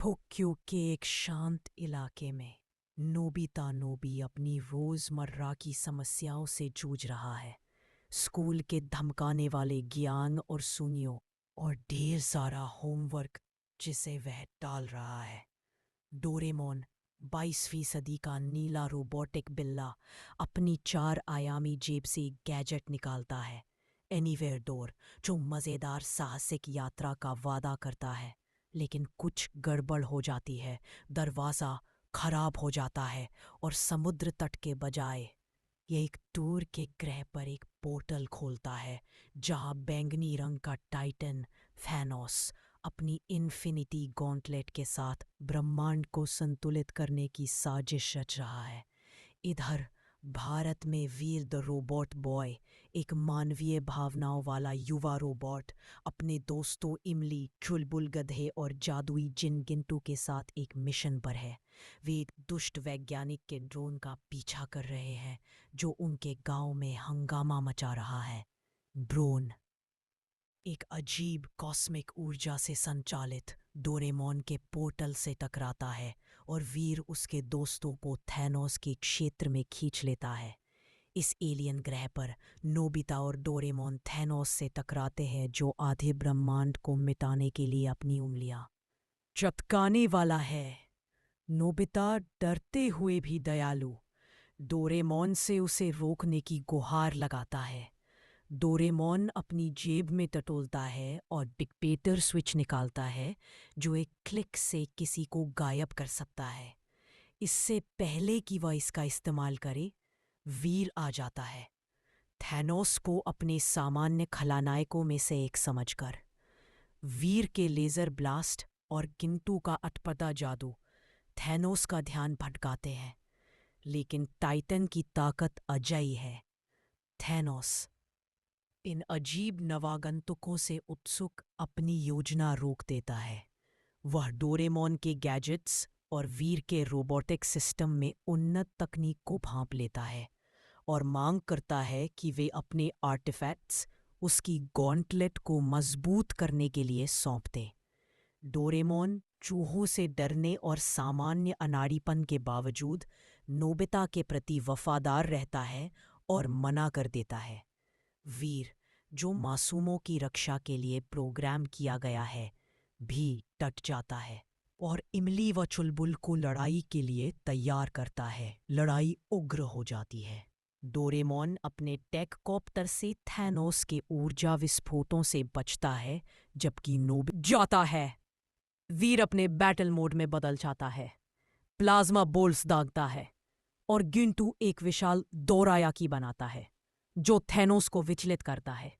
Tokyo के एक शांत इलाके में नोबिता नोबी अपनी रोजमर्रा की समस्याओं से जूझ रहा है। स्कूल के धमकाने वाले ज्ञान और सुनियो और ढेर सारा होमवर्क जिसे वह टाल रहा है। डोरेमोन 22वीं सदी का नीला रोबोटिक बिल्ला अपनी 4 आयामी जेब से एक गैजेट निकालता है, एनीवेयर डोर, जो मज़ेदार साहसिक यात्रा का वादा करता है। लेकिन कुछ गड़बड़ हो जाती है। दरवाज़ा खराब हो जाता है और समुद्र तट के बजाय ये एक दूर के ग्रह पर एक पोर्टल खोलता है, जहां बैंगनी रंग का टाइटन थैनोस अपनी इन्फिनिटी गॉन्टलेट के साथ ब्रह्मांड को संतुलित करने की साजिश रच रहा है। इधर भारत में वीर द रोबोट बॉय, एक मानवीय भावनाओं वाला युवा रोबोट, अपने दोस्तों इमली, चुलबुल गधे और जादुई जिन गिंटू के साथ एक मिशन पर है। वे एक दुष्ट वैज्ञानिक के ड्रोन का पीछा कर रहे हैं जो उनके गांव में हंगामा मचा रहा है। ड्रोन एक अजीब कॉस्मिक ऊर्जा से संचालित डोरेमोन के पोर्टल से टकराता है और वीर उसके दोस्तों को थैनोस के क्षेत्र में खींच लेता है। इस एलियन ग्रह पर नोबिता और डोरेमोन थैनोस से टकराते हैं, जो आधे ब्रह्मांड को मिटाने के लिए अपनी उंगलियां चटकाने वाला है। नोबिता डरते हुए भी दयालु डोरेमोन से उसे रोकने की गुहार लगाता है। डोरेमोन अपनी जेब में टटोलता है और डिक्टेटर स्विच निकालता है, जो एक क्लिक से किसी को गायब कर सकता है। इससे पहले कि वह इसका इस्तेमाल करे, वीर आ जाता है, थैनोस को अपने सामान्य खलनायकों में से एक समझकर। वीर के लेजर ब्लास्ट और गिंटू का अटपटा जादू थैनोस का ध्यान भटकाते हैं, लेकिन टाइटन की ताकत अजेय है। थैनोस इन अजीब नवागंतुकों से उत्सुक अपनी योजना रोक देता है। वह डोरेमोन के गैजेट्स और वीर के रोबोटिक सिस्टम में उन्नत तकनीक को भांप लेता है और मांग करता है कि वे अपने आर्टिफैक्ट्स उसकी गॉन्टलेट को मजबूत करने के लिए सौंप दें। डोरेमोन चूहों से डरने और सामान्य अनाड़ीपन के बावजूद नोबिता के प्रति वफादार रहता है और मना कर देता है। वीर, जो मासूमों की रक्षा के लिए प्रोग्राम किया गया है, भी डट जाता है और इमली व चुलबुल को लड़ाई के लिए तैयार करता है। लड़ाई उग्र हो जाती है। डोरेमोन अपने टेक कॉप्टर से थैनोस के ऊर्जा विस्फोटों से बचता है, जबकि नोबि जाता है। वीर अपने बैटल मोड में बदल जाता है, प्लाज्मा बोल्ट्स दागता है और गिंटू एक विशाल दोरायाकी बनाता है, जो थैनोस को विचलित करता है।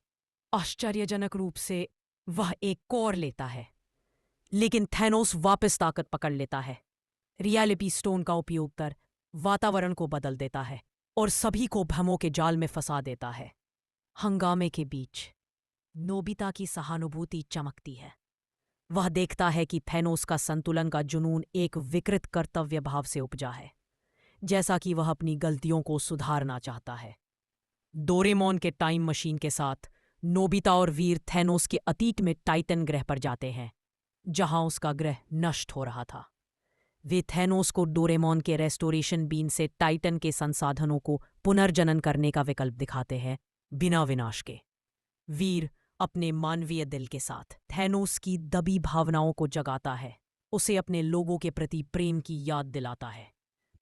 आश्चर्यजनक रूप से वह एक कोर लेता है, लेकिन थैनोस वापस ताकत पकड़ लेता है, रियलिटी स्टोन का उपयोग कर वातावरण को बदल देता है और सभी को भ्रमों के जाल में फंसा देता है। हंगामे के बीच नोबिता की सहानुभूति चमकती है। वह देखता है कि थैनोस का संतुलन का जुनून एक विकृत कर्तव्य भाव से उपजा है, जैसा कि वह अपनी गलतियों को सुधारना चाहता है। डोरेमोन के टाइम मशीन के साथ नोबिता और वीर थैनोस के अतीत में टाइटन ग्रह पर जाते हैं, जहां उसका ग्रह नष्ट हो रहा था। वे थैनोस को डोरेमोन के रेस्टोरेशन बीन से टाइटन के संसाधनों को पुनर्जनन करने का विकल्प दिखाते हैं, बिना विनाश के। वीर अपने मानवीय दिल के साथ थैनोस की दबी भावनाओं को जगाता है, उसे अपने लोगों के प्रति प्रेम की याद दिलाता है।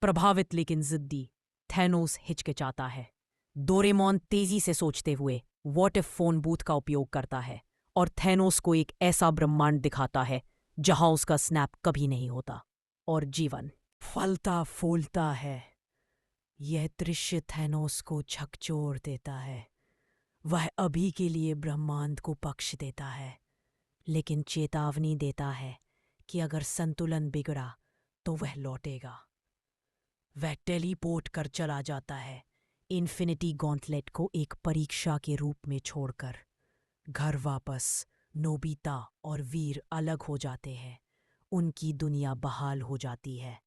प्रभावित लेकिन जिद्दी थैनोस हिचकिचाता है। डोरेमोन तेजी से सोचते हुए व्हाट इफ फोन बूथ का उपयोग करता है और थैनोस को एक ऐसा ब्रह्मांड दिखाता है जहां उसका स्नैप कभी नहीं होता और जीवन फलता फूलता है। यह दृश्य थैनोस को झकझोर देता है। वह अभी के लिए ब्रह्मांड को पक्ष देता है, लेकिन चेतावनी देता है कि अगर संतुलन बिगड़ा तो वह लौटेगा। वह टेलीपोर्ट कर चला जाता है, इन्फिनिटी गॉन्टलेट को एक परीक्षा के रूप में छोड़कर। घर वापस नोबिता और वीर अलग हो जाते हैं। उनकी दुनिया बहाल हो जाती है।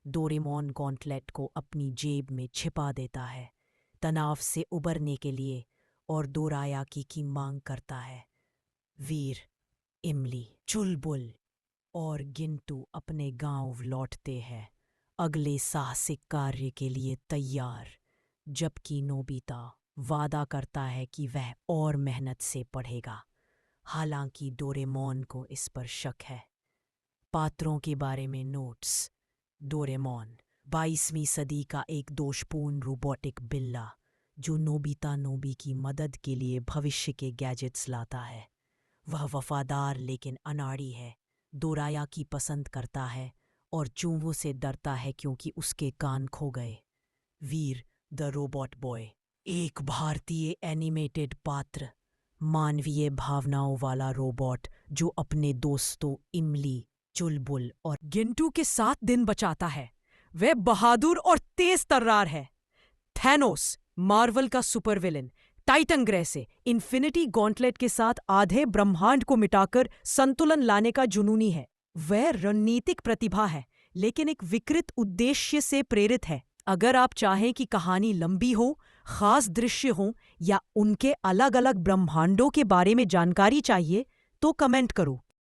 डोरेमोन गॉन्टलेट को अपनी जेब में छिपा देता है, तनाव से उबरने के लिए, और डोरायाकी की मांग करता है। वीर, इमली, चुलबुल और गिंटू अपने गांव लौटते हैं, अगले साहसिक कार्य के लिए तैयार, जबकि नोबिता वादा करता है कि वह और मेहनत से पढ़ेगा। हालांकि डोरेमोन को इस पर शक है। पात्रों के बारे में नोट्स। डोरेमोन 22वीं सदी का एक दोषपूर्ण रोबोटिक बिल्ला जो नोबिता नोबी की मदद के लिए भविष्य के गैजेट्स लाता है। वह वफादार लेकिन अनाड़ी है, डोराया की पसंद करता है और चूहों से डरता है क्योंकि उसके कान खो गए। वीर द रोबोट बॉय एक भारतीय एनिमेटेड पात्र, मानवीय भावनाओं वाला रोबोट जो अपने दोस्तों इमली, चुलबुल और गिंटू के साथ दिन बचाता है। वह बहादुर और तेज तर्रार है। थैनोस मार्वल का सुपर विलेन, टाइटन ग्रह से इन्फिनिटी गॉन्टलेट के साथ आधे ब्रह्मांड को मिटाकर संतुलन लाने का जुनूनी है। वह रणनीतिक प्रतिभा है लेकिन एक विकृत उद्देश्य से प्रेरित है। अगर आप चाहें कि कहानी लंबी हो, खास दृश्य हो या उनके अलग अलग ब्रह्मांडों के बारे में जानकारी चाहिए तो कमेंट करो।